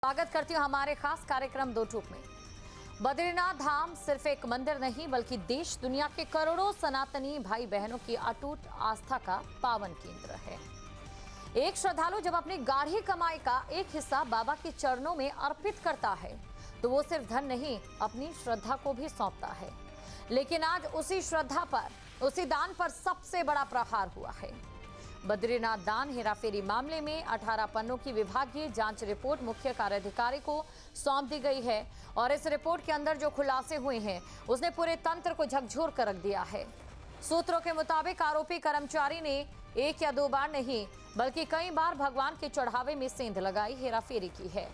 स्वागत करती हूँ हमारे खास कार्यक्रम दो टूक में। बद्रीनाथ धाम सिर्फ एक मंदिर नहीं बल्कि देश दुनिया के करोड़ों सनातनी भाई बहनों की अटूट आस्था का पावन केंद्र है। एक श्रद्धालु जब अपनी गाढ़ी कमाई का एक हिस्सा बाबा के चरणों में अर्पित करता है तो वो सिर्फ धन नहीं अपनी श्रद्धा को भी सौंपता है। लेकिन आज उसी श्रद्धा पर, उसी दान पर सबसे बड़ा प्रहार हुआ है। बद्रीनाथ दान हेराफेरी मामले में 18 पन्नों की विभागीय जांच रिपोर्ट मुख्य कार्याधिकारी को सौंप दी गई है और इस रिपोर्ट के अंदर जो खुलासे हुए हैं उसने पूरे तंत्र को झकझोर कर रख दिया है। सूत्रों के मुताबिक आरोपी कर्मचारी ने एक या दो बार नहीं बल्कि कई बार भगवान के चढ़ावे में सेंध लगाई हेराफेरी की है।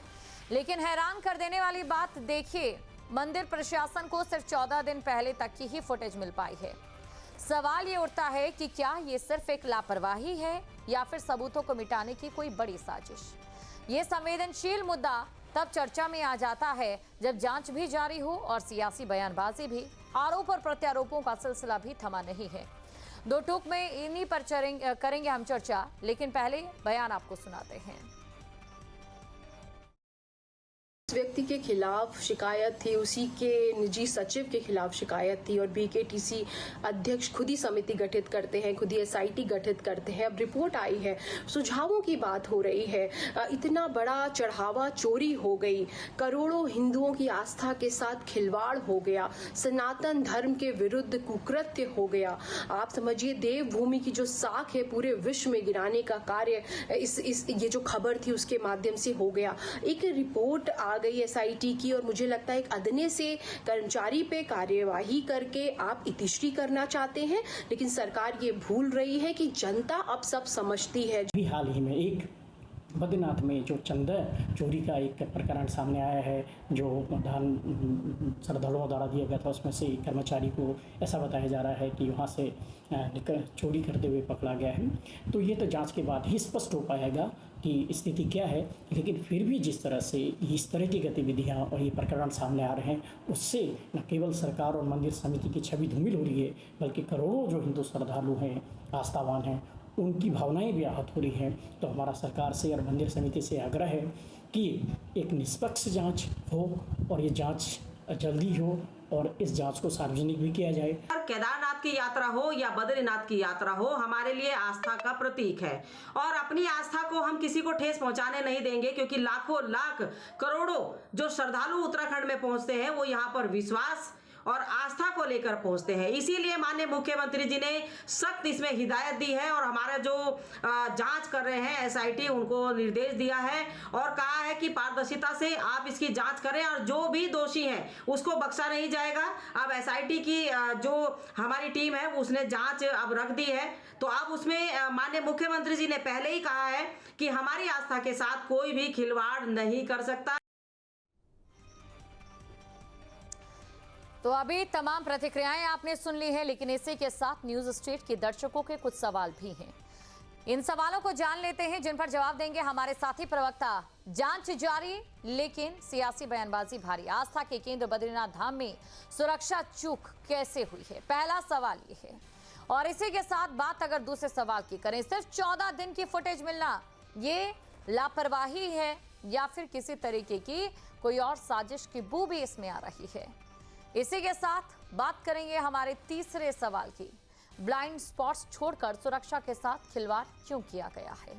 लेकिन हैरान कर देने वाली बात देखिए, मंदिर प्रशासन को सिर्फ 14 दिन पहले तक की ही फुटेज मिल पाई है। सवाल ये उठता है कि क्या ये सिर्फ एक लापरवाही है या फिर सबूतों को मिटाने की कोई बड़ी साजिश। ये संवेदनशील मुद्दा तब चर्चा में आ जाता है जब जांच भी जारी हो और सियासी बयानबाजी भी, आरोप और प्रत्यारोपों का सिलसिला भी थमा नहीं है। दो टूक में इन्हीं पर करेंगे हम चर्चा, लेकिन पहले बयान आपको सुनाते हैं। इस व्यक्ति के खिलाफ शिकायत थी, उसी के निजी सचिव के खिलाफ शिकायत थी और बीकेटीसी अध्यक्ष खुद ही समिति गठित करते हैं, खुद ही एसआईटी गठित करते हैं। अब रिपोर्ट आई है, सुझावों की बात हो रही है। इतना बड़ा चढ़ावा चोरी हो गई, करोड़ों हिंदुओं की आस्था के साथ खिलवाड़ हो गया, सनातन धर्म के विरुद्ध कुकृत्य हो गया। आप समझिए, देवभूमि की जो साख है पूरे विश्व में गिराने का कार्य ये जो खबर थी उसके माध्यम से हो गया। एक रिपोर्ट आ गई एसआईटी की और मुझे लगता है एक अदने से कर्मचारी पे कार्यवाही करके आप इतिश्री करना चाहते हैं, लेकिन सरकार ये भूल रही है कि जनता अब सब समझती है। हाल ही में एक बद्रीनाथ में जो चंदा चोरी का एक प्रकरण सामने आया है, जो दान श्रद्धालुओं द्वारा दिया गया था, उसमें से कर्मचारी को ऐसा बताया जा रहा है कि वहाँ से चोरी करते हुए पकड़ा गया है। तो ये तो जांच के बाद ही स्पष्ट हो पाएगा कि स्थिति क्या है। लेकिन फिर भी जिस तरह से इस तरह की गतिविधियाँ और ये प्रकरण सामने आ रहे हैं, उससे न केवल सरकार और मंदिर समिति की छवि धूमिल हो रही है, बल्कि करोड़ों जो हिंदू श्रद्धालु हैं, आस्थावान हैं, उनकी भावनाएं भी आहत हो रही हैं। तो हमारा सरकार से और मंदिर समिति से आग्रह है कि एक निष्पक्ष जांच हो और ये जांच जल्दी हो और इस जांच को सार्वजनिक भी किया जाए। केदारनाथ की यात्रा हो या बद्रीनाथ की यात्रा हो, हमारे लिए आस्था का प्रतीक है और अपनी आस्था को हम किसी को ठेस पहुंचाने नहीं देंगे, क्योंकि लाखों लाख करोड़ों जो श्रद्धालु उत्तराखंड में पहुंचते हैं वो यहाँ पर विश्वास और आस्था को लेकर पहुंचते हैं। इसीलिए माननीय मुख्यमंत्री जी ने सख्त इसमें हिदायत दी है और हमारे जो जांच कर रहे हैं एसआईटी, उनको निर्देश दिया है और कहा है कि पारदर्शिता से आप इसकी जांच करें और जो भी दोषी हैं उसको बख्शा नहीं जाएगा। अब एसआईटी की जो हमारी टीम है उसने जांच अब रख दी है, तो अब उसमें माननीय मुख्यमंत्री जी ने पहले ही कहा है कि हमारी आस्था के साथ कोई भी खिलवाड़ नहीं कर सकता। तो अभी तमाम प्रतिक्रियाएं आपने सुन ली हैं, लेकिन इसी के साथ न्यूज स्ट्रीट के दर्शकों के कुछ सवाल भी हैं। इन सवालों को जान लेते हैं जिन पर जवाब देंगे हमारे साथी प्रवक्ता। जांच जारी लेकिन सियासी बयानबाजी भारी। आस्था के केंद्र बद्रीनाथ धाम में सुरक्षा चूक कैसे हुई है, पहला सवाल ये है। और इसी के साथ बात अगर दूसरे सवाल की करें, सिर्फ 14 दिन की फुटेज मिलना ये लापरवाही है या फिर किसी तरीके की कोई और साजिश की बू भी इसमें आ रही है। इसी के साथ बात करेंगे हमारे तीसरे सवाल की। ब्लाइंड स्पॉट्स छोड़कर सुरक्षा के साथ खिलवाड़ क्यों किया गया है,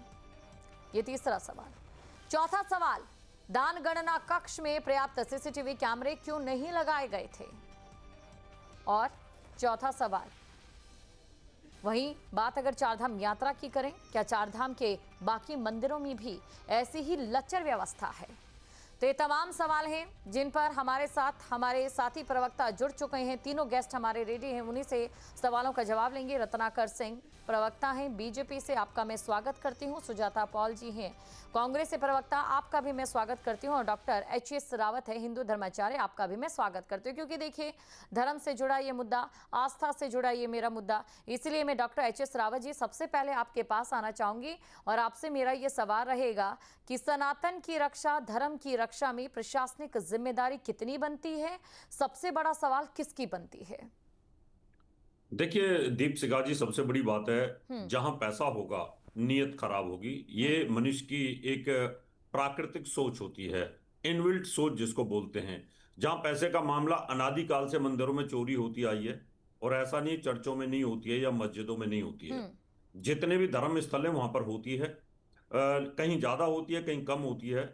ये तीसरा सवाल। चौथा सवाल, दान गणना कक्ष में पर्याप्त सीसीटीवी कैमरे क्यों नहीं लगाए गए थे। और चौथा सवाल, वहीं बात अगर चारधाम यात्रा की करें, क्या चारधाम के बाकी मंदिरों में भी ऐसी ही लचर व्यवस्था है। तो ये तमाम सवाल हैं जिन पर हमारे साथ हमारे साथी प्रवक्ता जुड़ चुके हैं। तीनों गेस्ट हमारे रेडी हैं, उन्हीं से सवालों का जवाब लेंगे। रत्नाकर सिंह प्रवक्ता हैं बीजेपी से, आपका मैं स्वागत करती हूं। सुजाता पॉल जी हैं कांग्रेस से प्रवक्ता, आपका भी मैं स्वागत करती हूं। और डॉक्टर एच.एस. रावत है हिंदू धर्माचार्य, आपका भी मैं स्वागत करती हूं। क्योंकि देखिए, धर्म से जुड़ा ये मुद्दा, आस्था से जुड़ा ये मेरा मुद्दा, इसलिए मैं डॉक्टर एच.एस. रावत जी सबसे पहले आपके पास आना चाहूंगी और आपसे मेरा ये सवाल रहेगा कि सनातन की रक्षा, धर्म की रक्षा में प्रशासनिक जिम्मेदारी कितनी बनती है, सबसे बड़ा सवाल किसकी बनती है। देखिए दीप सिगा जी, सबसे बड़ी बात है जहां पैसा होगा नीयत खराब होगी। ये मनुष्य की एक प्राकृतिक सोच होती है। इनबिल्ट सोच जिसको बोलते हैं, जहां पैसे का मामला अनादिकाल से मंदिरों में चोरी होती आई है, और ऐसा नहीं चर्चों में नहीं होती है या मस्जिदों में नहीं होती है, जितने भी धर्म स्थल हैं वहां पर होती है। कहीं ज्यादा होती है, कहीं कम होती है।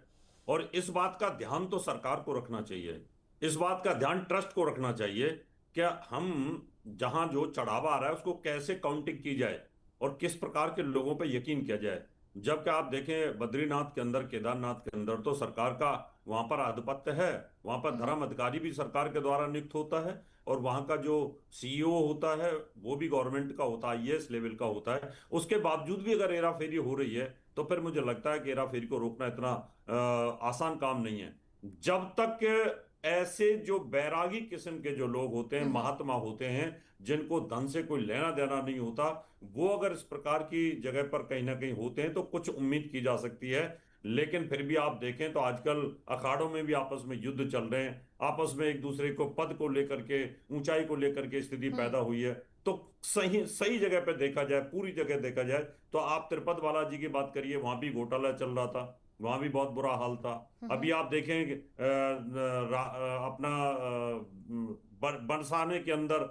और इस बात का ध्यान तो सरकार को रखना चाहिए, इस बात का ध्यान ट्रस्ट को रखना चाहिए कि हम जहां जो चढ़ावा आ रहा है उसको कैसे काउंटिंग की जाए और किस प्रकार के लोगों पे यकीन किया जाए। जबकि आप देखें बद्रीनाथ के अंदर, केदारनाथ के अंदर तो सरकार का वहां पर आधिपत्य है, वहां पर धर्म अधिकारी भी सरकार के द्वारा नियुक्त होता है, और वहां का जो सीईओ होता है वो भी गवर्नमेंट का होता है, आईएएस लेवल का होता है। उसके बावजूद भी अगर हेराफेरी हो रही है तो फिर मुझे लगता है कि हेराफेरी को रोकना इतना आसान काम नहीं है। जब तक ऐसे जो बैरागी किस्म के जो लोग होते हैं, महात्मा होते हैं, जिनको धन से कोई लेना देना नहीं होता, वो अगर इस प्रकार की जगह पर कहीं ना कहीं होते हैं तो कुछ उम्मीद की जा सकती है। लेकिन फिर भी आप देखें तो आजकल अखाड़ों में भी आपस में युद्ध चल रहे हैं, आपस में एक दूसरे को पद को लेकर के, ऊंचाई को लेकर के स्थिति पैदा हुई है। तो सही सही जगह पे देखा जाए, पूरी जगह देखा जाए, तो आप तिरुपति बालाजी की बात करिए, वहां भी घोटाला चल रहा था, वहां भी बहुत बुरा हाल था। अभी आप देखें अपना बरसाने के अंदर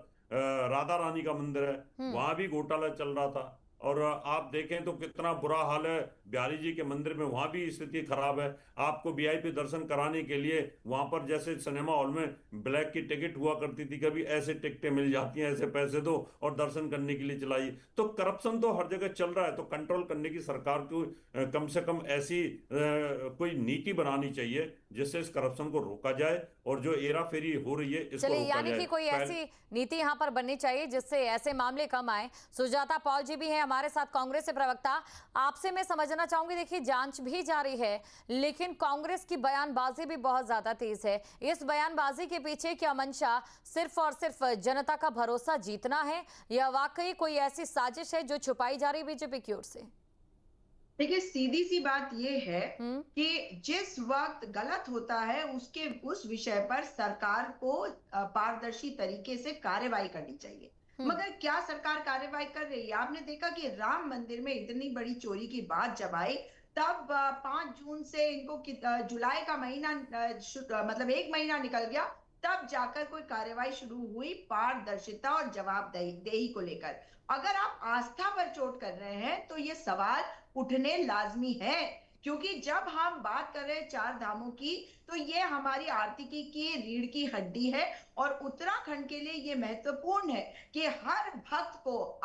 राधा रानी का मंदिर है, वहां भी घोटाला चल रहा था। और आप देखें तो कितना बुरा हाल है बिहारी जी के मंदिर में, वहां भी स्थिति खराब है। आपको वीआईपी दर्शन कराने के लिए वहां पर जैसे सिनेमा हॉल में ब्लैक की टिकट हुआ करती थी, कभी ऐसे टिकटें मिल जाती हैं, ऐसे पैसे दो और दर्शन करने के लिए चलाइए। तो करप्शन तो हर जगह चल रहा है, तो कंट्रोल करने की सरकार को कम से कम ऐसी कोई नीति बनानी चाहिए जिससे इस करप्शन को रोका जाए, और जो हेरा फेरी हो रही है इसको चलिए, रोका यानी जाए। कि कोई ऐसी नीति यहाँ पर बननी चाहिए जिससे ऐसे मामले कम आए। सुजाता पॉल जी भी हैं हमारे साथ, कांग्रेस से प्रवक्ता। आपसे मैं समझना चाहूंगी, देखिए जांच भी जारी है, लेकिन कांग्रेस की बयानबाजी भी बहुत ज्यादा तेज है। इस बयानबाजी के पीछे क्या मंशा सिर्फ और सिर्फ जनता का भरोसा जीतना है, या वाकई कोई ऐसी साजिश है जो छुपाई जा रही है बीजेपी की ओर से? देखिए, सीधी सी बात यह है कि जिस वक्त गलत होता है उस विषय पर सरकार को पारदर्शी तरीके से कार्रवाई करनी चाहिए। मगर क्या सरकार कार्रवाई कर रही है? आपने देखा कि राम मंदिर में इतनी बड़ी चोरी की बात जब आई, तब 5 जून से इनको जुलाई का महीना मतलब 1 महीना निकल गया, तब जाकर कोई कार्रवाई शुरू हुई पारदर्शिता और जवाबदेही को लेकर। अगर आप आस्था पर चोट कर रहे हैं तो ये सवाल उठने लाजमी है, क्योंकि जब हम बात कर रहे हैं 4 धामों की, तो ये हमारी आर्थिकी की रीढ़ की हड्डी है, और उत्तराखंड के लिए ये महत्वपूर्ण है कि हर भक्त को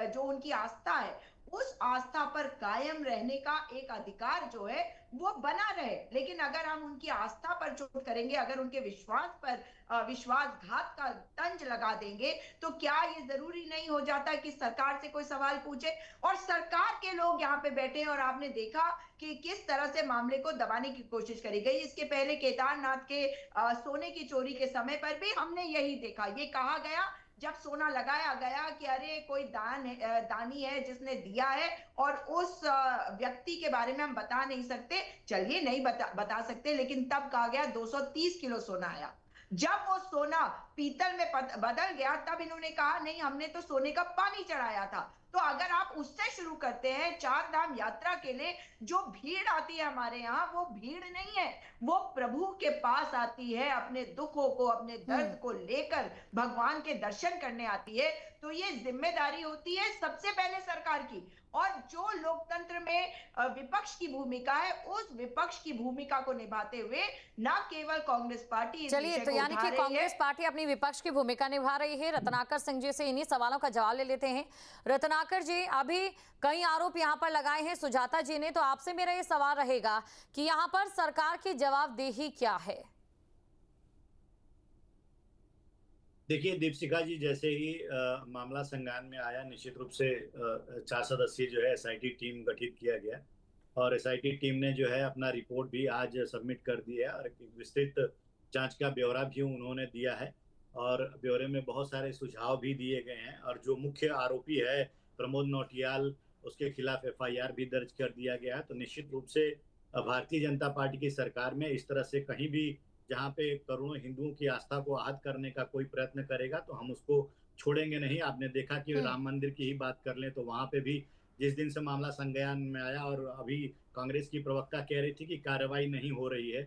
जो उनकी आस्था है, उस आस्था पर कायम रहने का एक अधिकार जो है वो बना रहे। लेकिन अगर हम उनकी आस्था पर चोट करेंगे, अगर उनके विश्वास पर विश्वासघात का तंज लगा देंगे, तो क्या ये जरूरी नहीं हो जाता कि सरकार से कोई सवाल पूछे? और सरकार के लोग यहाँ पे बैठे हैं, और आपने देखा कि किस तरह से मामले को दबाने की कोशिश करी गई। इसके पहले केदारनाथ के सोने की चोरी के समय पर भी हमने यही देखा। ये कहा गया जब सोना लगाया गया कि अरे कोई दानी है जिसने दिया है, और उस व्यक्ति के बारे में हम बता नहीं सकते, चलिए नहीं बता सकते, लेकिन तब कहा गया 230 किलो सोना आया। जब वो सोना पीतल में बदल गया, तब इन्होंने कहा नहीं, हमने तो सोने का पानी चढ़ाया था। तो अगर आप उससे शुरू करते हैं, 4 धाम यात्रा के लिए जो भीड़ आती है हमारे यहाँ, वो भीड़ नहीं है, वो प्रभु के पास आती है, अपने दुखों को, अपने दर्द को लेकर भगवान के दर्शन करने आती है। तो ये जिम्मेदारी होती है सबसे पहले सरकार की, और जो लोकतंत्र में विपक्ष की भूमिका है, उस विपक्ष की भूमिका को निभाते हुए न केवल कांग्रेस पार्टी, चलिए, तो यानी कि कांग्रेस पार्टी अपनी विपक्ष की भूमिका निभा रही है। रत्नाकर सिंह जी से इन्हीं सवालों का जवाब ले लेते हैं। रत्नाकर जी, अभी कई आरोप यहाँ पर लगाए हैं सुजाता जी ने, तो आपसे मेरा ये सवाल रहेगा कि यहाँ पर सरकार की जवाबदेही क्या है? देखिए दीपशिखा जी, जैसे ही मामला संज्ञान में आया, निश्चित रूप से 4 सदस्यीय जो है एसआईटी टीम गठित किया गया, और एसआईटी टीम ने जो है अपना रिपोर्ट भी आज सबमिट कर दी है, और विस्तृत जांच का ब्यौरा भी उन्होंने दिया है, और ब्यौरे में बहुत सारे सुझाव भी दिए गए हैं। और जो मुख्य आरोपी है प्रमोद नौटियाल, उसके खिलाफ एफआईआर भी दर्ज कर दिया गया है। तो निश्चित रूप से भारतीय जनता पार्टी की सरकार में इस तरह से कहीं भी जहाँ पे करोड़ों हिंदुओं की आस्था को आहत करने का कोई प्रयत्न करेगा तो हम उसको छोड़ेंगे नहीं। आपने देखा कि राम मंदिर की ही बात कर लें तो वहां पे भी जिस दिन से मामला संज्ञान में आया, और अभी कांग्रेस की प्रवक्ता कह रही थी कि कार्रवाई नहीं हो रही है,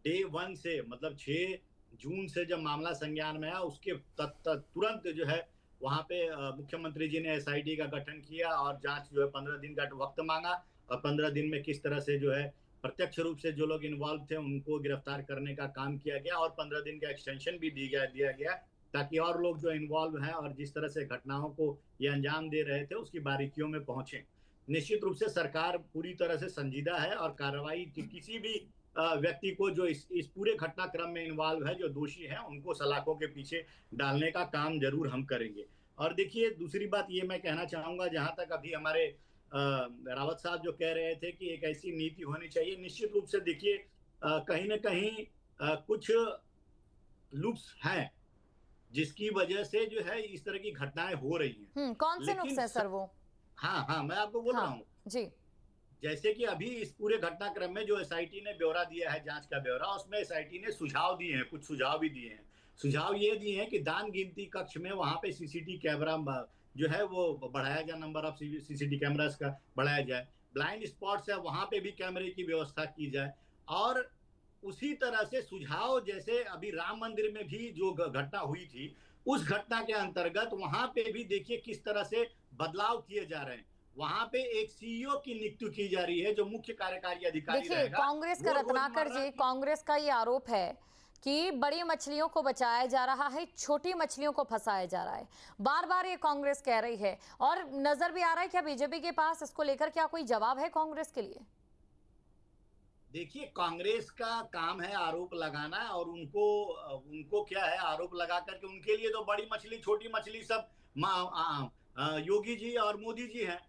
डे 1 से मतलब 6 जून से जब मामला संज्ञान में आया उसके तुरंत जो है वहां पे मुख्यमंत्री जी ने एसआईटी का गठन किया और जांच जो है 15 दिन का वक्त मांगा और 15 दिन में किस तरह से जो है प्रत्यक्ष रूप से जो लोग इन्वॉल्व थे उनको गिरफ्तार करने का काम किया गया और 15 दिन का एक्सटेंशन भी दिया गया ताकि और लोग जो इन्वॉल्व हैं और जिस तरह से घटनाओं को ये अंजाम दे रहे थे उसकी बारीकियों में पहुंचे। निश्चित रूप से सरकार पूरी तरह से संजीदा है और कार्रवाई किसी भी व्यक्ति को जो इस पूरे घटनाक्रम में इन्वॉल्व है, जो दोषी हैं, उनको सलाखों के पीछे डालने का काम जरूर हम करेंगे। और देखिए दूसरी बात ये मैं कहना चाहूंगा, जहां तक अभी हमारे रावत साहब जो कह रहे थे कि एक ऐसी नीति होनी चाहिए, निश्चित रूप से देखिए कहीं ना कहीं कुछ लुप्स हैं जिसकी वजह से जो है इस तरह की घटनाएं हो रही हैं। कौन से नुक्स है सर वो? हाँ मैं आपको बोल रहा हूँ जी। जैसे कि अभी इस पूरे घटनाक्रम में जो एसआईटी ने ब्यौरा दिया है, जांच का ब्यौरा, उसमें एसआईटी ने सुझाव दिए हैं, कुछ सुझाव भी दिए हैं। सुझाव ये दिए हैं कि दान गिनती कक्ष में वहां पे सीसीटीवी कैमरा जो है वो बढ़ाया जाए, नंबर ऑफ सीसीटीवी कैमरास का बढ़ाया जाए, ब्लाइंड स्पॉट्स है वहां पे भी कैमरे की व्यवस्था की जाए। और उसी तरह से सुझाव जैसे अभी राम मंदिर में भी जो घटना हुई थी उस घटना के अंतर्गत वहां पे भी देखिए किस तरह से बदलाव किए जा रहे हैं। वहां पे एक सीईओ की नियुक्ति की जा रही है जो मुख्य कार्यकारी अधिकारी देखिए कांग्रेस का रत्नाकर जी, कांग्रेस का ये आरोप है कि बड़ी मछलियों को बचाया जा रहा है, छोटी मछलियों को फंसाया जा रहा है। बार बार ये कांग्रेस कह रही है और नजर भी आ रहा है क्या बीजेपी के पास इसको लेकर क्या कोई जवाब है कांग्रेस के लिए? देखिए कांग्रेस का काम है आरोप लगाना और उनको क्या है आरोप लगा करके उनके लिए तो बड़ी मछली छोटी मछली सब योगी जी और मोदी जी हैं।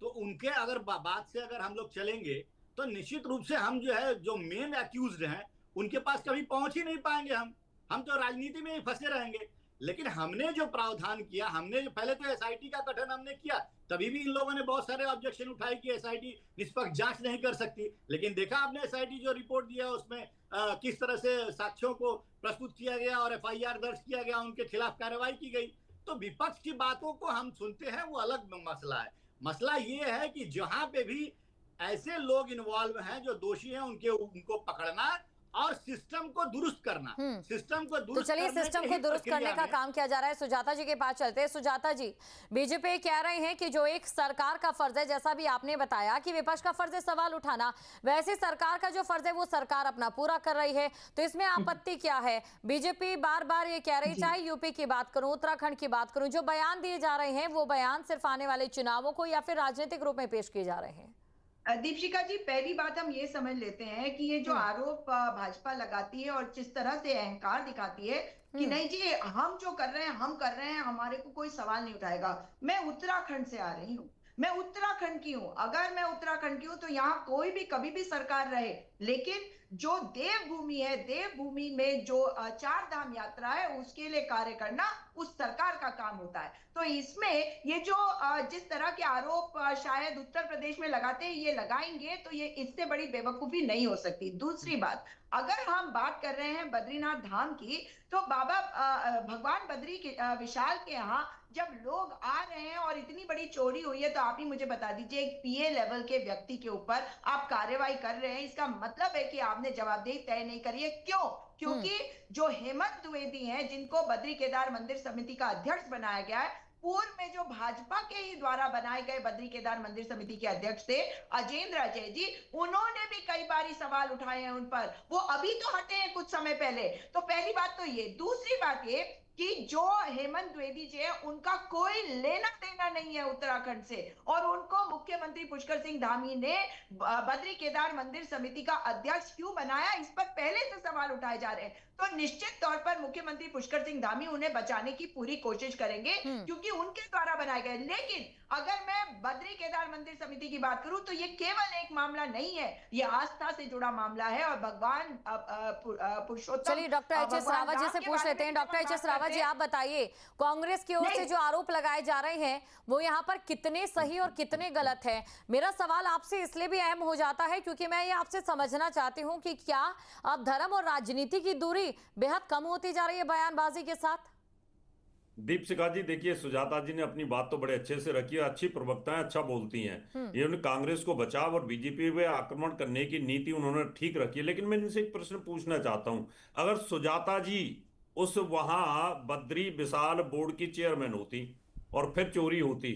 तो उनके अगर बात से अगर हम लोग चलेंगे तो निश्चित रूप से हम जो है जो मेन एक्यूज्ड हैं उनके पास कभी पहुंच ही नहीं पाएंगे। हम तो राजनीति में ही फंसे रहेंगे। लेकिन हमने जो प्रावधान किया, हमने जो पहले तो एसआईटी का गठन हमने किया, तभी भी इन लोगों ने बहुत सारे ऑब्जेक्शन उठाए कि एसआईटी निष्पक्ष जांच नहीं कर सकती। लेकिन देखा आपने एसआईटी जो रिपोर्ट दिया उसमें किस तरह से साक्ष्यों को प्रस्तुत किया गया और एफआईआर दर्ज किया गया, उनके खिलाफ कार्रवाई की गई। तो विपक्ष की बातों को हम सुनते हैं वो अलग मसला है। मसला ये है कि जहां पे भी ऐसे लोग इन्वॉल्व हैं जो दोषी हैं उनको पकड़ना और सिस्टम को दुरुस्त करना। सिस्टम को दुरुस्त, तो चलिए सिस्टम को दुरुस्त करने का काम किया जा रहा है। सुजाता जी के पास चलते हैं। सुजाता जी, बीजेपी कह रहे हैं कि जो एक सरकार का फर्ज है, जैसा भी आपने बताया कि विपक्ष का फर्ज है सवाल उठाना, वैसे सरकार का जो फर्ज है वो सरकार अपना पूरा कर रही है, तो इसमें आपत्ति क्या है? बीजेपी बार बार ये कह रही, चाहे यूपी की बात करूं, उत्तराखंड की बात करूं, जो बयान दिए जा रहे हैं वो बयान सिर्फ आने वाले चुनावों को या फिर राजनीतिक रूप में पेश किए जा रहे हैं। दीपशिखा जी, पहली बात हम ये समझ लेते हैं कि ये जो आरोप भाजपा लगाती है और जिस तरह से अहंकार दिखाती है कि नहीं जी हम जो कर रहे हैं हम कर रहे हैं, हमारे को कोई सवाल नहीं उठाएगा। मैं उत्तराखंड से आ रही हूँ, मैं उत्तराखंड की हूँ। अगर मैं उत्तराखंड की हूँ तो यहाँ कोई भी कभी भी सरकार रहे, लेकिन जो देवभूमि है, देवभूमि में जो 4 धाम यात्रा है उसके लिए कार्य करना उस सरकार का काम होता है। तो इसमें ये जो जिस तरह के आरोप शायद उत्तर प्रदेश में लगाते हैं ये लगाएंगे तो ये इससे बड़ी बेवकूफी नहीं हो सकती। दूसरी बात, अगर हम बात कर रहे हैं बद्रीनाथ धाम की, तो बाबा भगवान बद्री के विशाल के यहाँ जब लोग आ रहे हैं और इतनी बड़ी चोरी हुई है, तो आप ही मुझे बता दीजिए एक पीए लेवल के व्यक्ति के ऊपर आप कार्रवाई कर रहे हैं, इसका मतलब है कि आपने जवाबदेही तय नहीं करी है। क्यों? क्योंकि जो हेमंत द्विवेदी हैं, जिनको बद्री केदार मंदिर समिति का अध्यक्ष बनाया गया है, पूर्व में जो भाजपा के ही द्वारा बनाए गए बद्री केदार मंदिर समिति के अध्यक्ष थे अजेंद्र अजय जी, उन्होंने भी कई बार सवाल उठाए हैं उन पर। वो अभी तो हटे हैं कुछ समय पहले। तो पहली बात तो ये। दूसरी बात ये कि जो हेमंत द्विवेदी जी है उनका कोई लेना देना नहीं है उत्तराखंड से, और उनको मुख्यमंत्री पुष्कर सिंह धामी ने बद्री केदार मंदिर समिति का अध्यक्ष क्यों बनाया, इस पर पहले से सवाल उठाए जा रहे हैं। तो निश्चित तौर पर मुख्यमंत्री पुष्कर सिंह धामी उन्हें बचाने की पूरी कोशिश करेंगे क्योंकि उनके द्वारा बनाए गए। लेकिन अगर मैं बद्री केदार मंदिर समिति की बात करूं तो ये केवल एक मामला नहीं है, ये आस्था से जुड़ा मामला है और भगवान पुरुषोत्तम। चलिए डॉक्टर एच.एस. रावत जी से पूछ लेते हैं। Doctor HS. रावत जी, आप बताइए कांग्रेस की ओर से जो आरोप लगाए जा रहे हैं वो यहाँ पर कितने सही और कितने गलत है? मेरा सवाल आपसे इसलिए भी अहम हो जाता है क्योंकि मैं ये आपसे समझना चाहती हूँ कि क्या अब धर्म और राजनीति की दूरी बेहद कम होती जा रही है बयानबाजी के साथ? दीपशिखा जी, देखिए सुजाता जी ने अपनी बात तो बड़े अच्छे से रखी है, अच्छी प्रवक्ता है, अच्छा बोलती हैं। ये उन्हें कांग्रेस को बचाव और बीजेपी पे आक्रमण करने की नीति उन्होंने ठीक रखी है। लेकिन मैं इनसे एक प्रश्न पूछना चाहता हूं, अगर सुजाता जी उस वहां बद्री विशाल बोर्ड की चेयरमैन होती और फिर चोरी होती,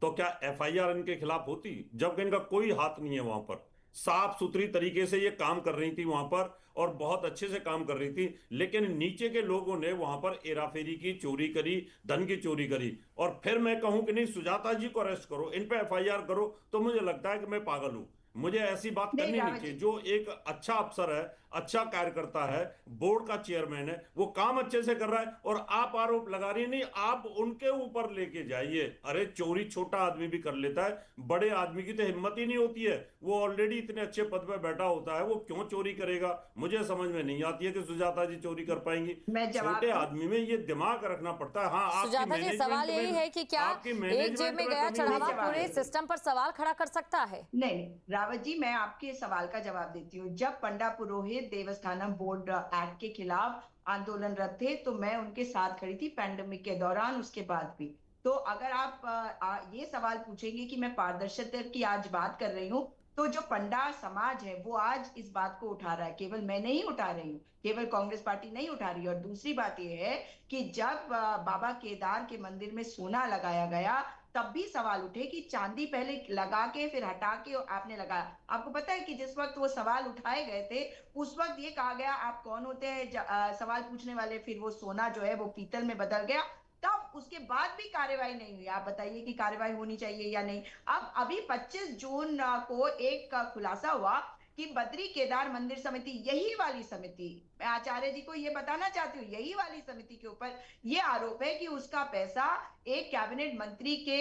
तो क्या एफआईआर इनके खिलाफ होती? जबकि इनका कोई हाथ नहीं है वहां पर, साफ सुथरी तरीके से ये काम कर रही थी वहां पर और बहुत अच्छे से काम कर रही थी। लेकिन नीचे के लोगों ने वहां पर हेराफेरी की, चोरी करी, धन की चोरी करी। और फिर मैं कहूं कि नहीं सुजाता जी को अरेस्ट करो, इन पे एफआईआर करो, तो मुझे लगता है कि मैं पागल हूं। मुझे ऐसी बात करनी नहीं चाहिए। जो एक अच्छा अफसर है, अच्छा कार्यकर्ता है, बोर्ड का चेयरमैन है, वो काम अच्छे से कर रहा है और आप आरोप लगा रही नहीं, आप उनके ऊपर लेके जाइए। अरे चोरी छोटा आदमी भी कर लेता है, बड़े आदमी की तो हिम्मत ही नहीं होती है। वो ऑलरेडी इतने अच्छे पद पे बैठा होता है, वो क्यों चोरी करेगा? मुझे समझ में नहीं आती है कि सुजाता जी चोरी कर पाएंगी। छोटे आदमी में ये दिमाग रखना पड़ता है। हाँ, सुजाता जी, सवाल यही है कि क्या एक जेब में गया चढ़ावा पूरे सिस्टम पर सवाल खड़ा कर सकता है? नहीं रावत जी, मैं आपके सवाल का जवाब देती हूँ। जब पंडा पुरोहित देवस्थानम बोर्ड एक्ट के खिलाफ आंदोलनरत थे तो मैं उनके साथ खड़ी थी, पैंडेमिक के दौरान, उसके बाद भी। तो अगर आप ये सवाल पूछेंगे कि मैं पारदर्शिता की आज बात कर रही हूँ, तो जो पंडा समाज है वो आज इस बात को उठा रहा है। केवल मैं नहीं उठा रही हूँ, केवल कांग्रेस पार्टी नहीं उठा रही है। और दूसरी बात यह है कि जब बाबा केदार के मंदिर में सोना लगाया गया, तब भी सवाल उठे कि चांदी पहले लगा के फिर हटा के आपने लगाया। आपको पता है कि जिस वक्त वो सवाल उठाए गए थे, उस वक्त ये कहा गया आप कौन होते हैं सवाल पूछने वाले, फिर वो सोना जो है वो पीतल में बदल गया। तब उसके बाद भी कार्रवाई नहीं हुई। आप बताइए कि कार्रवाई होनी चाहिए या नहीं। अब अभी 25 जून को एक खुलासा हुआ कि बद्री केदार मंदिर समिति, यही वाली समिति, मैं आचार्य जी को ये बताना चाहती हूँ, यही वाली समिति के ऊपर ये आरोप है कि उसका पैसा एक कैबिनेट मंत्री के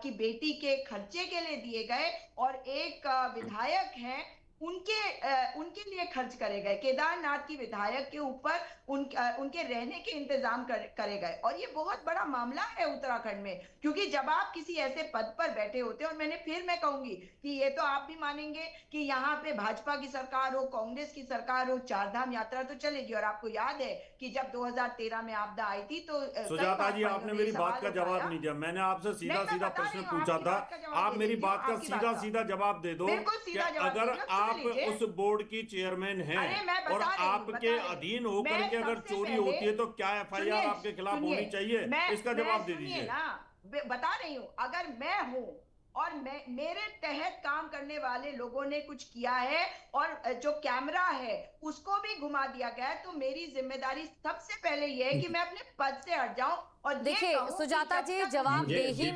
की बेटी के खर्चे के लिए दिए गए और एक विधायक हैं उनके लिए खर्च करे गए। केदारनाथ की विधायक के ऊपर उनके रहने के इंतजाम करे गए। और ये बहुत बड़ा मामला है उत्तराखंड में, क्योंकि जब आप किसी ऐसे पद पर बैठे होते हैं, और मैं कहूंगी कि ये तो आप भी मानेंगे कि यहाँ पे भाजपा की सरकार हो, कांग्रेस की सरकार हो, चारधाम यात्रा तो चलेगी। और आपको याद है कि जब 2013 में आपदा आई थी तो सुजाता जी, आपने मेरी बात का जवाब नहीं दिया। मैंने आपसे सीधा सीधा प्रश्न पूछा था, आप मेरी बात का सीधा सीधा जवाब दे दो। अगर आप उस बोर्ड की चेयरमैन हैं और आपके अधीन होकर के अगर चोरी होती है, तो क्या एफआईआर आपके खिलाफ होनी चाहिए? इसका जवाब दे दीजिए। बता रही हूँ, अगर मैं हूँ और मेरे तहत काम करने वाले लोगों ने कुछ किया है और जो कैमरा है उसको भी घुमा दिया गया है, तो मेरी जिम्मेदारी सबसे पहले ये है कि मैं अपने पद से हट जाऊं। और देखिए सुजाता जी, जवाबदेही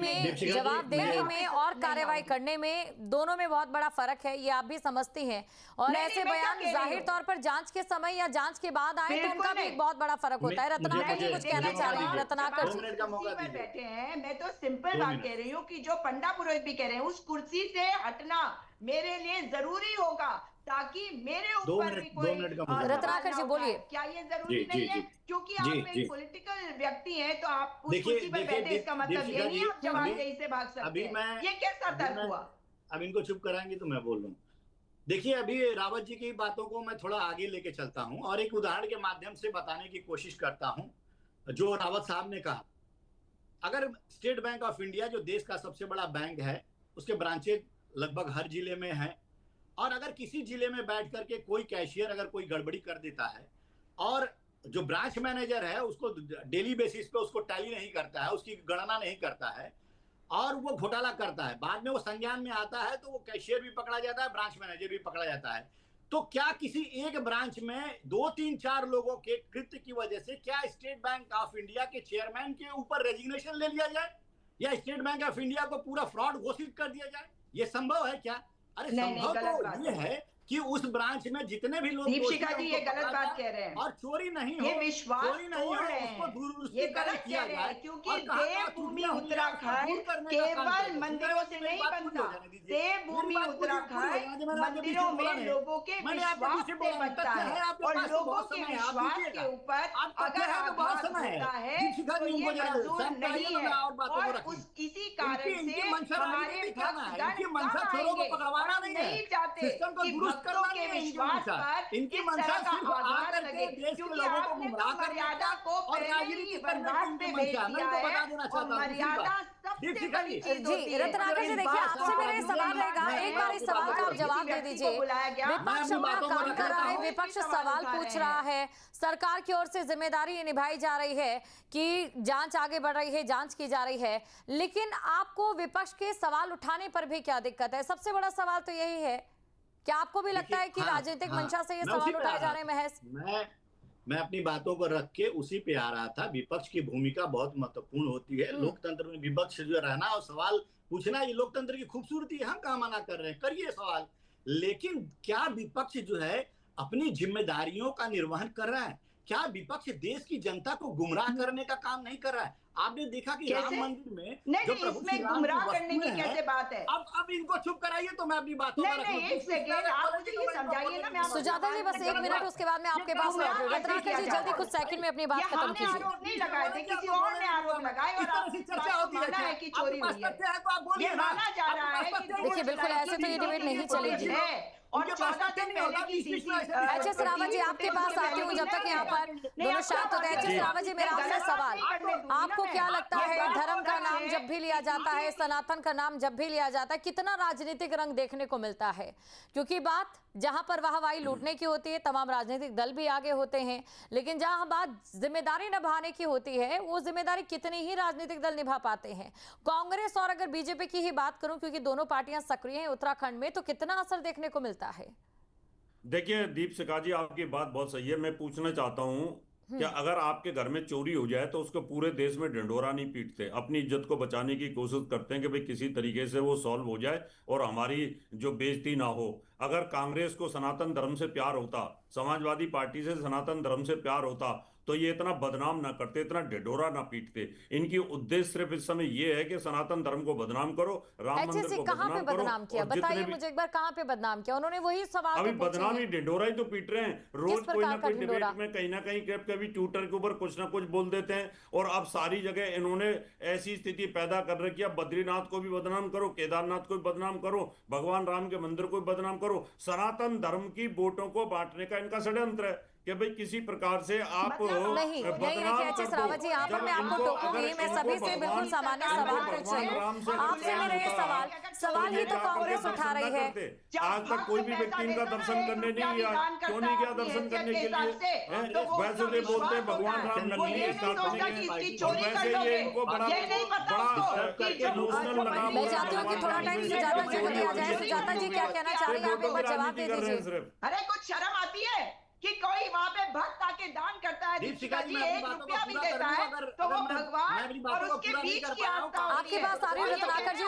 में और कार्रवाई करने में, दोनों में बहुत बड़ा फर्क है, ये आप भी समझती हैं। और ऐसे बयान जाहिर तौर पर जांच के समय या जांच के बाद आए तो उनका भी बहुत बड़ा फर्क होता है। रत्नाकर जी कुछ कहना चाह रहे हैं। रत्नाकर जी बैठे हैं, मैं तो सिंपल बात कह रही हूँ कि जो पंडा पुरोहित भी कह रहे हैं, उस कुर्सी से हटना मेरे लिए जरूरी होगा, ताकि मेरे ऊपर भी कोई। रत्नाकर जी बोलिए। क्या ये जरूरी नहीं है क्योंकि आप एक पॉलिटिकल व्यक्ति हैं तो आप उस कुर्सी पर बैठे, इसका मतलब ये नहीं आप जवाबदेही से भाग सकते हैं। ये कैसा तर्क हुआ? अब इनको चुप कराएंगे तो मैं बोल लूं। देखिए, अभी रावत जी की बातों को मैं थोड़ा आगे लेके चलता हूं और एक उदाहरण के माध्यम से बताने की कोशिश करता हूं। जो रावत साहब ने कहा, अगर स्टेट बैंक ऑफ इंडिया जो देश का सबसे बड़ा बैंक है, उसके ब्रांचेज लगभग हर जिले में है, और अगर किसी जिले में बैठ करके कोई कैशियर अगर कोई गड़बड़ी कर देता है और जो ब्रांच मैनेजर है उसको डेली बेसिस पे उसको टैली नहीं करता है, उसकी गणना नहीं करता है और वो घोटाला करता है, बाद में वो संज्ञान में आता है तो वो कैशियर भी पकड़ा जाता है, ब्रांच मैनेजर भी पकड़ा जाता है। तो क्या किसी एक ब्रांच में 2, 3, 4 लोगों के कृत्य की वजह से क्या स्टेट बैंक ऑफ इंडिया के चेयरमैन के ऊपर रेजिग्नेशन ले लिया जाए या स्टेट बैंक ऑफ इंडिया को पूरा फ्रॉड घोषित कर दिया जाए? ये संभव है क्या? अरे संभव तो ये है कि उस ब्रांच में जितने भी लोग, दीपशिखा जी ये गलत बात कह रहे हैं और चोरी नहीं हो, ये विश्वास तोड़ रहे हैं, ये गलत कह रहे हैं। क्योंकि देवभूमि उत्तराखंड केवल मंदिरों से नहीं बनता, देवभूमि उत्तराखंड मंदिरों में लोगों के विश्वास से बनता है और लोगों के विश्वास के ऊपर अगर आघात होता है तो ये मंजूर नहीं है। और इसी कारण से हमारे भक्तगण नहीं चाहते कि भक्तों के विश्वास पर इस तरह का आघात जाएंगे, देश के क्योंकि लोगों को आपने तो गुमराह करने मर्यादा का को और पहले ही राजनीति करने वनवास की पे उनकी भेज मंशा, मैं दिया तो है बता देना और चाहता हूं दूसरी मर्यादा बात। सबसे दीपिका बड़ी जी, चीज होती जी है। रत्नाकर जी, देखिए आपसे मेरा एक सवाल रहेगा, एक बार इस सवाल का आप जवाब दे दीजिए। विपक्ष अपना काम कर रहा है, विपक्ष सवाल पूछ रहा है, सरकार की ओर से जिम्मेदारी ये निभाई जा रही है कि जांच आगे बढ़ रही है, जांच की जा रही है, लेकिन आपको विपक्ष के सवाल उठाने पर भी क्या दिक्कत है? सबसे बड़ा सवाल तो यही है, क्या आपको भी लगता है कि राजनीतिक मंशा से ये सवाल उठाए जा रहे हैं महज? मैं अपनी बातों को रख के उसी पे आ रहा था। विपक्ष की भूमिका बहुत महत्वपूर्ण होती है लोकतंत्र में। विपक्ष जो रहना और सवाल पूछना ये लोकतंत्र की खूबसूरती है। हम कहाँ मना कर रहे हैं, करिए सवाल, लेकिन क्या विपक्ष जो है अपनी जिम्मेदारियों का निर्वहन कर रहा है? क्या विपक्ष देश की जनता को गुमराह करने का काम नहीं कर रहा है? आपने देखा कि राम मंदिर में नहीं, इसमें गुमराह करने की कैसे बात है? अब इनको चुप कराइए तो मैं अपनी बातों नहीं, एक सेकेंड आप मुझे ये समझाइए ना। मैं सुजाता जी बस एक मिनट, उसके बाद मैं आपके पास लौट रही हूँ। रत्नाकर जी जल्दी कुछ सेकंड में अपनी बात खत्म कीजिए। आरोप नहीं लगाए थे, किसी और ने आरोप लगाए और चर्चा होती है कि चोरी हुई है, तो आप बोलिए, ये माना जा रहा है कि देखिए बिल्कुल ऐसे तो ये डिबेट नहीं चलेगी। और 14 दिन पहले की एचएस रावत जी आपके पास आती हूँ, जब तक यहाँ पर दोनों शांत होते हैं। एचएस रावत जी, मेरा आपसे सवाल, आपको क्या लगता है धर्म का नाम जब भी लिया जाता है, सनातन का नाम जब भी लिया जाता है, कितना राजनीतिक रंग देखने को मिलता है? क्योंकि बात जहां पर वाहवाही लूटने की होती है, तमाम राजनीतिक दल भी आगे होते हैं, लेकिन जहां बात जिम्मेदारी निभाने की होती है, वो जिम्मेदारी कितनी ही राजनीतिक दल निभा पाते हैं? कांग्रेस और अगर बीजेपी की ही बात करूं, क्योंकि दोनों पार्टियां सक्रिय हैं उत्तराखंड में, तो कितना असर देखने को मिलता है? देखिए दीपशिखा जी, आपकी बात बहुत सही है। मैं पूछना चाहता हूं कि अगर आपके घर में चोरी हो जाए तो उसको पूरे देश में ढिंढोरा नहीं पीटते, अपनी इज्जत को बचाने की कोशिश करते हैं कि भाई किसी तरीके से वो सॉल्व हो जाए और हमारी जो बेइज्जती ना हो। अगर कांग्रेस को सनातन धर्म से प्यार होता, समाजवादी पार्टी से सनातन धर्म से प्यार होता, तो ये इतना बदनाम ना करते, इतना ढिढोरा ना पीटते। इनकी उद्देश्य सिर्फ इस समय ये है कि सनातन धर्म को बदनाम करो, राम मंदिर को कहां पे बदनाम किया? बताइए मुझे एक बार, कहां पे बदनाम किया उन्होंने? वही सवाल अभी बदनाम ही, ढिढोरा ही तो पीट रहे हैं रोज। कोई ना कोई डिबेट में कहीं ना कहीं कभी ट्विटर के ऊपर कुछ ना कुछ बोल देते हैं, और अब सारी जगह इन्होंने ऐसी स्थिति पैदा कर रखी है, बद्रीनाथ को भी बदनाम करो, केदारनाथ को भी बदनाम करो, भगवान राम के मंदिर को भी बदनाम करो। सनातन धर्म की वोटों को बांटने का इनका षड्यंत्र है कि भाई किसी प्रकार से आप नहीं देखिए रावत जी, यहाँ पर मैं आपको टोकूंगी, मैं सभी से बिल्कुल सामान्य सवाल पूछ रही हूँ। आपसे मेरा ये सवाल ही तो कांग्रेस उठा रही है। आज तक कोई भी व्यक्ति इनका दर्शन करने नहीं गया, क्यों नहीं गया दर्शन करने के लिए? वैसे ये बोलते हैं भगवान राम नगरी स्थापना के, और वैसे ये इनको बड़ा इमोशनल लगा। मैं चाहती हूँ कि थोड़ा टाइम सुजाता जी को दिया जाए। सुजाता जी क्या कहना चाह रही है, आप एक बार जवाब दे दीजिए। अरे कुछ शर्म आती है कि कोई वहाँ पे भक्त आके दान करता है, दीपिका जी 1 रुपया भी देता है, तो वो भगवान और उसके बीच की आस्था। आपके पास आ रही रत्नाकर जी,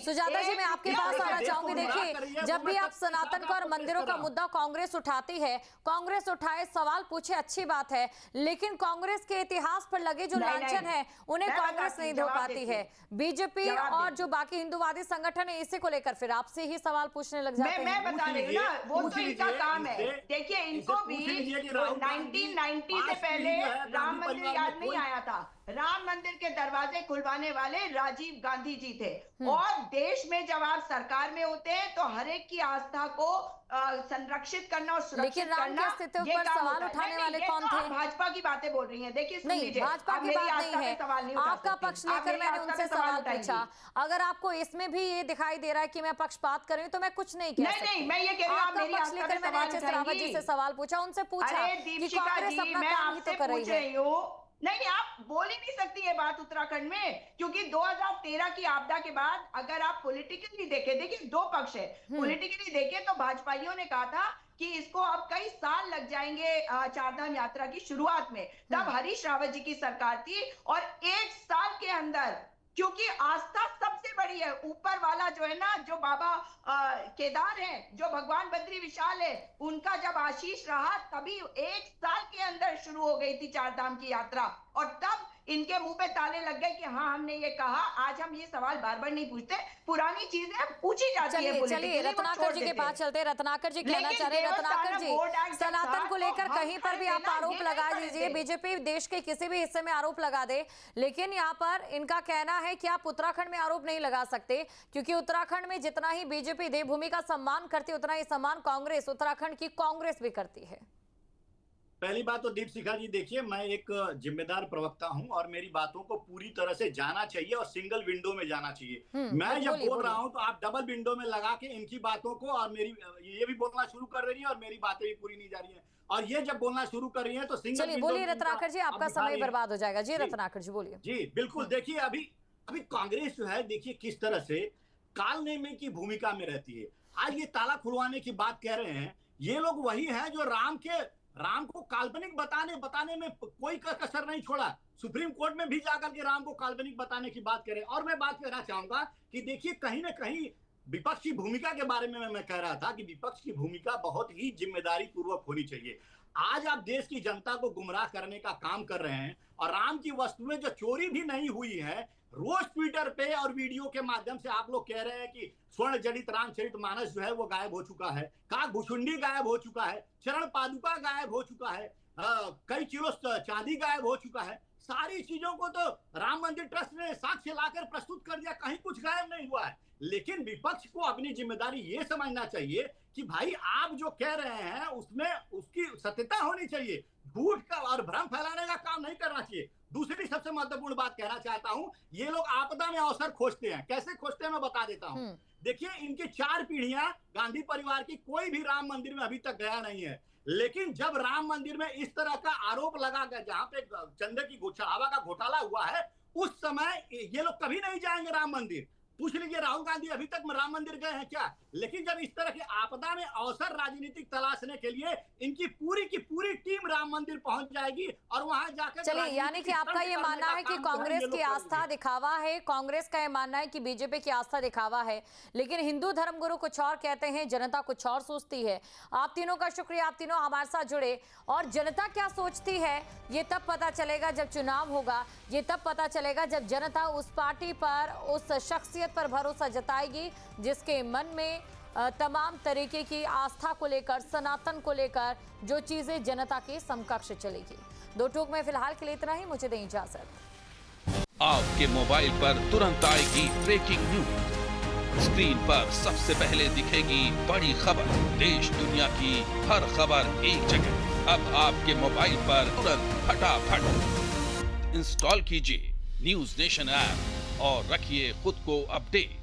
सुजाता जी मैं आपके पास आना चाहूंगी। देखिए जब भी आप सनातन को और मंदिरों का मुद्दा कांग्रेस उठाती है, कांग्रेस उठाए, सवाल पूछे, अच्छी बात है, लेकिन कांग्रेस के इतिहास पर लगे जो लांछन है उन्हें कांग्रेस नहीं धो पाती है। बीजेपी और जो बाकी हिंदुवादी संगठन है, इसी को लेकर फिर आपसे ही सवाल पूछने लग जाते हैं। मैं बता रही हूँ ना, वो तो इनका काम है। देखिए इनको भी 1990 से पहले राम मंदिर याद नहीं आया था। राम मंदिर के दरवाजे खुलवाने वाले राजीव गांधी जी थे, और देश में जब आप सरकार में होते हैं तो हर एक की आस्था को संरक्षित करना और सुरक्षित करना, ये पर सवाल उठाने वाले कौन थे? भाजपा की बातें बोल रही हैं। देखिए नहीं, भाजपा की बात नहीं है, आपका पक्ष लेकर मैंने उनसे सवाल पूछा। अगर आपको इसमें भी ये दिखाई दे रहा है कि मैं पक्षपात कर रही हूँ, तो मैं कुछ नहीं कह सकती। नहीं, मैं ये कह रही हूँ, आप मेरी पक्ष लेकर मैंने एचएस रावत जी से सवाल पूछा, उनसे पूछा कि कांग्रेस अपना काम ही तो कर रही है। नहीं, आप बोल ही नहीं सकती ये बात उत्तराखंड में, क्योंकि 2013 की आपदा के बाद अगर आप पॉलिटिकली देखें, देखिए 2 पक्ष है, पॉलिटिकली देखें तो भाजपाइयों ने कहा था कि इसको अब कई साल लग जाएंगे चारधाम यात्रा की शुरुआत में। तब हरीश रावत जी की सरकार थी, और 1 साल के अंदर, क्योंकि आस्था सबसे बड़ी है, ऊपर वाला जो है ना, जो बाबा केदार है, जो भगवान बद्री विशाल है, उनका जब आशीष रहा, तभी 1 साल के अंदर शुरू हो गई थी चारधाम की यात्रा, और तब इनके मुंह पे ताले लग गए कि हाँ हमने ये कहा। आज हम ये सवाल बार बार नहीं पूछते, पुरानी चीजें पूछी जाती है। चलिए रत्नाकर जी के पास चलते हैं। रत्नाकर जी कहना चाह रहे हैं, रत्नाकर जी सनातन को लेकर कहीं पर भी आप आरोप लगा दीजिए, बीजेपी देश के किसी भी हिस्से में आरोप लगा दे, लेकिन यहाँ पर इनका कहना है कि आप उत्तराखंड में आरोप नहीं लगा सकते, क्योंकि उत्तराखंड में जितना ही बीजेपी देवभूमि का सम्मान करती है, उतना ही सम्मान कांग्रेस, उत्तराखंड की कांग्रेस भी करती है। पहली बात तो दीप शिखा जी, देखिए मैं एक जिम्मेदार प्रवक्ता हूं और मेरी बातों को पूरी तरह से जाना चाहिए और सिंगल विंडो में जाना चाहिए। मैं जब बोल रहा हूं तो आप डबल विंडो में लगा के इनकी बातों को और मेरी ये भी बोलना शुरू कर रही है और मेरी बातें भी पूरी नहीं जा रही है, और ये जब बोलना शुरू कर रही है तो सिंगल। चलिए बोलिए रत्नाकर जी, आपका समय बर्बाद हो जाएगा। जी रत्नाकर जी बोलिए। जी बिल्कुल, देखिए अभी कांग्रेस जो है, देखिए किस तरह से कालनेमी की भूमिका में रहती है। आज ये ताला खुलवाने की बात कह रहे हैं, ये लोग वही है जो राम को काल्पनिक बताने में कोई कसर नहीं छोड़ा। सुप्रीम कोर्ट में भी जाकर के राम को काल्पनिक बताने की बात करें। और मैं बात कहना चाहूंगा कि देखिए कहीं ना कहीं विपक्ष की भूमिका के बारे में मैं कह रहा था कि विपक्ष की भूमिका बहुत ही जिम्मेदारी पूर्वक होनी चाहिए। आज आप देश की जनता को गुमराह करने का काम कर रहे हैं और राम की वस्तुएं जो चोरी भी नहीं हुई है, रोज ट्विटर पे और वीडियो के माध्यम से आप लोग कह रहे हैं कि स्वर्ण जड़ित रामचरितमानस जो है वो गायब हो चुका है, काक भुषुंडी गायब हो चुका है, चरण पादुका गायब हो चुका है, कई किलो चांदी गायब हो चुका है। सारी चीजों को तो राम मंदिर ट्रस्ट ने साक्ष्य लाकर प्रस्तुत कर दिया, कहीं कुछ गायब नहीं हुआ है। लेकिन विपक्ष को अपनी जिम्मेदारी ये समझना चाहिए कि भाई आप जो कह रहे हैं उसमें उसकी सत्यता होनी चाहिए, झूठ का और भ्रम फैलाने का काम नहीं करना चाहिए। दूसरी सबसे महत्वपूर्ण बात कहना चाहता हूं, ये लोग आपदा में अवसर खोजते हैं। कैसे खोजते हैं मैं बता देता हूं। देखिए इनकी 4 पीढ़ियां गांधी परिवार की, कोई भी राम मंदिर में अभी तक गया नहीं है। लेकिन जब राम मंदिर में इस तरह का आरोप लगा गया, जहां पे चंदे की चढ़ावा का घोटाला हुआ है, उस समय ये लोग कभी नहीं जाएंगे राम मंदिर। पूछ लीजिए राहुल गांधी अभी तक राम मंदिर गए हैं क्या? लेकिन जब इस तरह की आपदा में अवसर राजनीतिक तलाशने के लिए इनकी पूरी टीम राम मंदिर पहुंच जाएगी और वहां जाकर। चलिए, यानी कि आपका ये मानना है कि कांग्रेस की आस्था दिखावा है, कांग्रेस का ये मानना है कि बीजेपी की आस्था दिखावा है, लेकिन हिंदू धर्मगुरु कुछ और कहते हैं, जनता कुछ और सोचती है। आप तीनों का शुक्रिया, आप तीनों हमारे साथ जुड़े। और जनता क्या सोचती है ये तब पता चलेगा जब चुनाव होगा, ये तब पता चलेगा जब जनता उस पार्टी पर, उस शख्सियत पर भरोसा जताएगी जिसके मन में तमाम तरीके की आस्था को लेकर, सनातन को लेकर जो चीजें जनता के समकक्ष चलेगी। 2 टूक में फिलहाल के लिए इतना ही, मुझे दें इजाजत। आपके मोबाइल पर तुरंत आएगी ब्रेकिंग न्यूज, स्क्रीन पर सबसे पहले दिखेगी बड़ी खबर, देश दुनिया की हर खबर एक जगह। अब आपके मोबाइल पर तुरंत फटाफट इंस्टॉल कीजिए न्यूज नेशन ऐप और रखिए खुद को अपडेट।